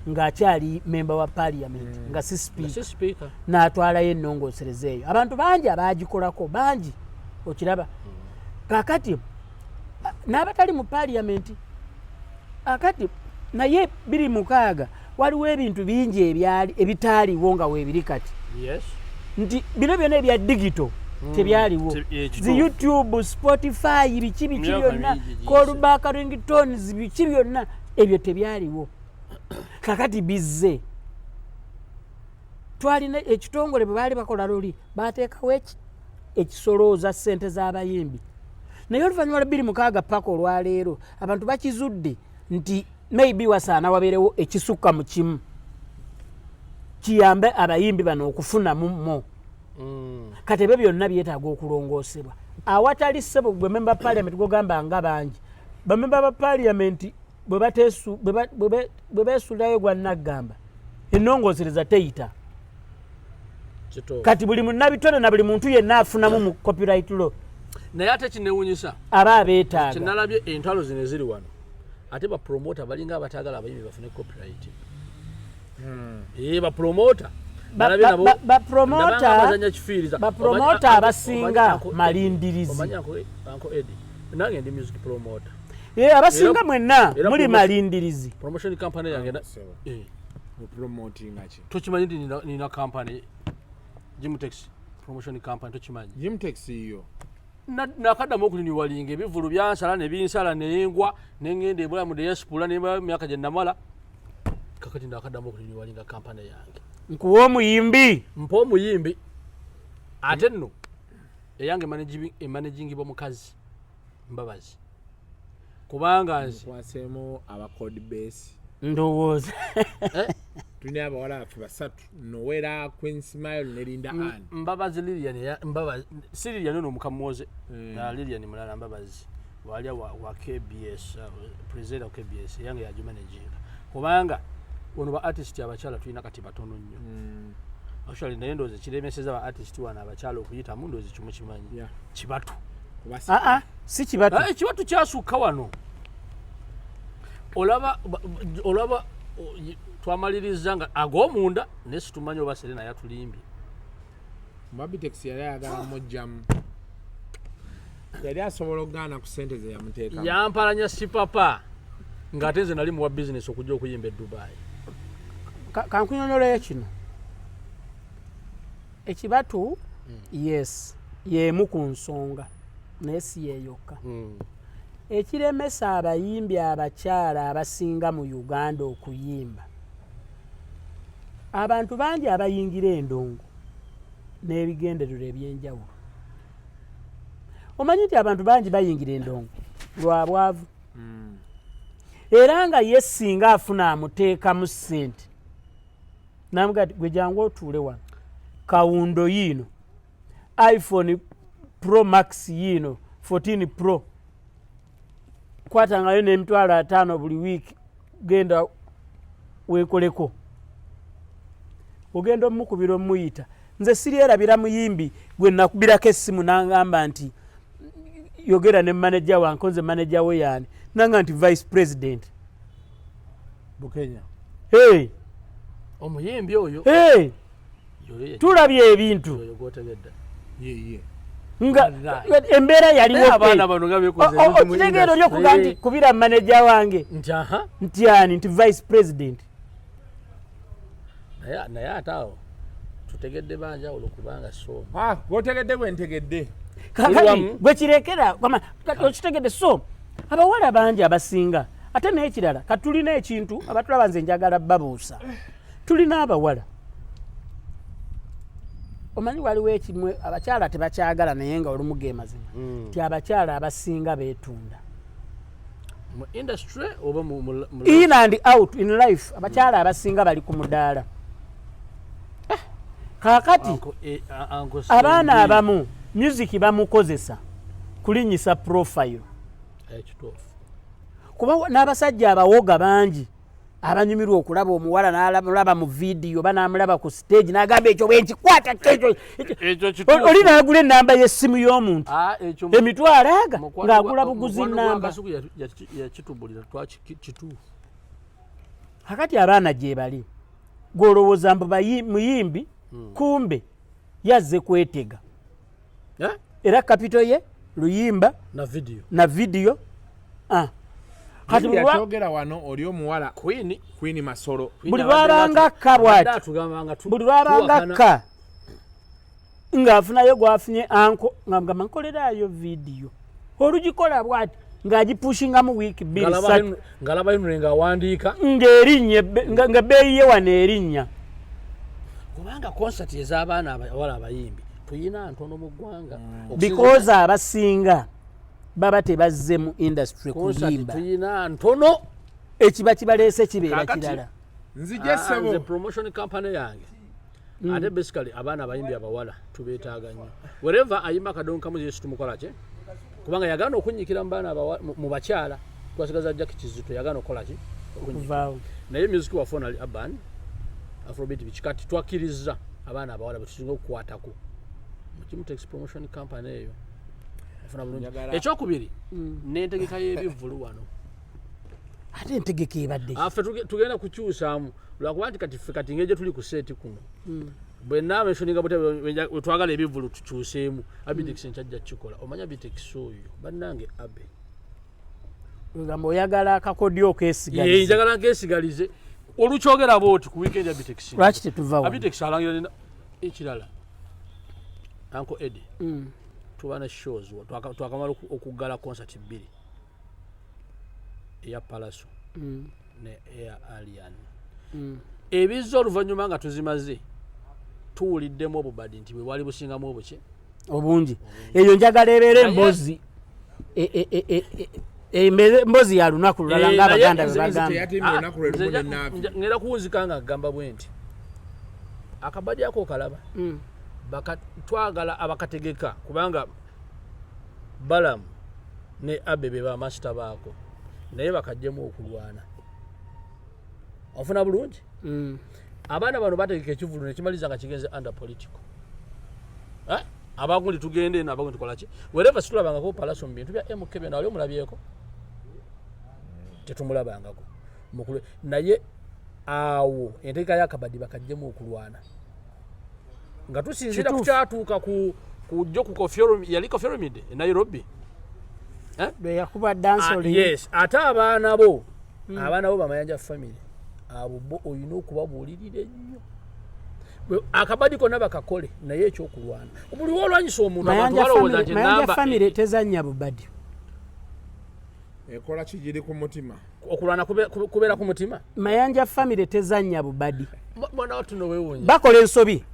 Speaker 3: ng'akyali memba wa parliament nga si speaker n'atwalayo ennongoosereza eyo abantu bangi abaagikolako bangi okiraba kakati n'abatali mu parliament akati naye 26 waliwo ebintu bingi ebitaaliwo nga weebiri kati nti bino byonna ebya digital tebyaliwo zi YouTube Spotify biki byonna callback ringtones biki byonna ebyo tebyaliwo kakati bizze twalina ekitongole bwe baali bakola luli bateekawo ekisolooza ssente z'abayimbi naye oluvannyuma lwa 26 paka olwaleero abantu bakizudde nti maybe wasaana wabeerewo ekisukka mu kimu kiyambe abayimbi bano okufunamu kati ebyo byonna byetaaga okulongoosebwa awatali ssebo gwe memba parliament gogamba nga bangi bamemba ba parliament bwe beesuulayo gwa naggamba ennongoosereza teyita kati buli munnabitone na buli muntu yenna afunamu mu copyright law
Speaker 6: naye ate kinewunyisa
Speaker 3: aba abeetaaga
Speaker 6: kyenalabye entalo zino eziri wano ate bapromota balinga abataagala abayimbi bafune copyright bapromota
Speaker 3: bapromota abasinga malindirizi
Speaker 6: omanyi Uncle Eddy nange ndi music promoter
Speaker 3: abasinga mwenna muli malindirizi
Speaker 6: promotion company yange
Speaker 5: promoting achi
Speaker 6: tokimanyi nti nina company Jimtex promotion company tokimanyi
Speaker 5: Jimtex iyo
Speaker 6: nakaddamu okuliniwalinga ebivulu byansala ne binsala neyengwa nengenda ebulamu deyasipula nemyaka gye namala kakati nakaddamu okuliniwalinga company yange
Speaker 3: nkuwa omuyimbi
Speaker 6: mpa omuyimbi ate nno eyange emanagingibwa mukazi Mbabazi kubanga
Speaker 5: nkwasemu aba code base
Speaker 3: ndowooza
Speaker 5: tulina abawala baffe basatu Nowera Queen Smile ne Linda Ann
Speaker 6: Mbabazi Lilian si Lilian ono mukamuoze Lilian mulala Mbabazi wali wa KBS presenter wa KBS yange ya manager kubanga ono ba artist abakyala tulina kati batono nnyo actually naye ndoozi kiremeseza ba artist wana abakyala okuyita mu ndoozi kimu kimanyi kibatu
Speaker 3: si kibatu
Speaker 6: kibatu kyasukka wano olaba twamaliriza nga ag'omunda naye situmanyi oba Serena yatulimbye
Speaker 5: Mabitex yali ayagala mujjamu yali asobola okugaana ku ssente ze yamuteekamu
Speaker 6: yampalanya sipapa ng'ate nze nali muwa bizinesi okujja okuyimba e Dubai
Speaker 3: kankunyonyoleyo kino ekibatu yes yemu ku nsonga naye si yeeyokka ekiremesa abayimbi abakyala abasinga mu Uganda okuyimba abantu bangi abayingira endongo n'ebigendererwa ebyenjawulo omanyi nti abantu bangi bayingira endongo lwa bwavu era nga ye singa afuna amuteekamu ssente namuga ti gwe jangu otuule wano kawundo yiino iPhone Pro Max yiino 14 Pro kwatangayo n'emitwalo 5 buli wiiki genda weekoleko ogenda omukubira omuyita nze sirierabira muyimbi gwe nakubirako essimu n'angamba nti yogera ne manager wange nze manager we yani nanga nti vice president
Speaker 5: Bukenya
Speaker 3: hey
Speaker 6: omuyimbi oyo
Speaker 3: hey tulabye ebintu
Speaker 6: oyo gotegedde
Speaker 5: ye
Speaker 3: nga embeera yaliwo
Speaker 6: abaana bano gabekoze
Speaker 3: okitegero lyokuga nti kubira manager wange nti yani nti vice president
Speaker 6: naye ataawo tutegedde banja olukubanga so
Speaker 5: gotegedde bwentegedde
Speaker 3: kakati gwe kirekera okitegedde so abawala bangi abasinga ate naye kirala katulina ekintu abatulaba nze njagala babuusa tulina abawala omanyi waliwo ekimwe abakyala tebakyagala naye nga olumu ge mazima nti abakyala abasinga beetunda
Speaker 6: mu industry oba
Speaker 3: in and out in life abakyala abasinga bali ku mudaala kakati abaana abamu music bamukozesa kulinyisa profile kuba n'abasajja abawoga bangi abanyumirwa okulaba omuwala n'alaba mu vidiyo banamulaba ku stage n'agamba ekyo bwenkikwata oli n'agula ennamba y'essimu y'omuntu emitwalo aga ng'agula buguzi nnamba kakati abaana gye bali gw'olowooza mbu muyimbi kumbe yazze kwetega era kapito ye luyimba na vidiyo
Speaker 5: kati yatogera wano oli omuwala Queen Masoro
Speaker 3: buli lwabanga kka bwati buli lwabanga kka ng'afunayo gwafunye anko ng'amugamba nkolerayo vidiyo olugikola bwati ng'agipushingamu wiiki 2
Speaker 6: ng'alaba yinule ng'awandiika
Speaker 3: ng'erinnya nga bbeeyi ye wano erinnya
Speaker 6: kubanga concert ez'abaana abawala abayimbi tuyina ntono mu ggwanga
Speaker 3: because abasinga baba tebazze mu industry kuyimba
Speaker 6: tuyina ntono
Speaker 3: ekiba kibaleese kibeera kirala
Speaker 6: nzije sebo promotion company yange ate basically abaana abayimbi abawala tubeetaaga nnyo wherever ayimba kadongo kamu yesu tumukola kye kubanga yagaana okunyikira mu bakyala twasigaza Jackie Kizito yagaana okukola ki
Speaker 3: okunyikira
Speaker 6: naye music wa Fonali Urban Afrobeat bikikati twakkiriza abaana abawala betusinga okukwatako mu Kimutex promotion company eyo ekyokubiri n'entegeka y'ebivvulu wano
Speaker 3: ate entegeka ebadde
Speaker 6: affe tugenda kukyusaamu lwakuba nti kati ngeri gye tuli ku seeti kuno bwe naamenshoninga bwe twagala ebivvulu tukyuseemu Abitex nkyajja kikola omanya Abitex oyo bannange abe
Speaker 3: ogamba oyagala akakodyo okeesigalize
Speaker 6: njagala nkeesigalize olukyogera booti ku weekend Abitex
Speaker 3: lwaki tetuva
Speaker 6: Abitex alangira nina ekirala Uncle Eddy tubana shows twakamala okugala concert 2 eya Palaso ne Air Alien ebizzo oluvannyuma nga tuzimaze tuwuliddemu obubadi nti bwe wali busingamu obuke
Speaker 3: obungi eyo njagala ebeera emboozi emboozi ya lunaku lulala ng'abaganda bwe bagamba
Speaker 6: ngera kuwuzika nga agamba bwe nti akabadi ako kalaba twagala abakategeka kubanga Balamu ne Abebe ba master baako naye bakajjemu okulwana ofuna bulungi abaana bano bategeka ekivulu nekimaliza nga kigenze under political abagundi tugende n'abagundi tukola ki wherever situlabangako Palaso mu bintu bya MK bya nali omulabyeko tetumulabangako mukulu naye awo entegeka y'akabadi bakajjemu okulwana nga tusinzira kukyatuuka ku jjo ku yali Kofioromide e Nairobi
Speaker 3: bwe yakuba dansoli
Speaker 6: yes ate abaana bo bamayanja family abo bo olina okubabuulirira ennyo akabadi konna bakakole naye ekyokulwana buli wolwanyisa omuntu abantu balowooza nti
Speaker 3: mayanja family tezannya bubadi
Speaker 5: ekola kijiri ku mutima
Speaker 6: okulwana kubeera ku mutima
Speaker 3: mayanja family tezannya bubadi
Speaker 6: mwana watuno weewunya
Speaker 3: bakola ensobi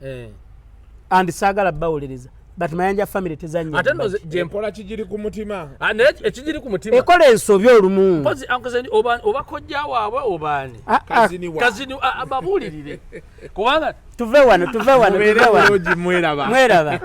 Speaker 3: and saagala bawuliriza but mayanja family tezannya
Speaker 6: ate no
Speaker 5: jempola kijiri ku mutima
Speaker 6: ekijiri ku mutima
Speaker 3: ekola ensobi olumu
Speaker 6: pozi ankoseni oba kojja waabwe obaani kazini ababuulirire kubanga
Speaker 3: tuve wano mweraba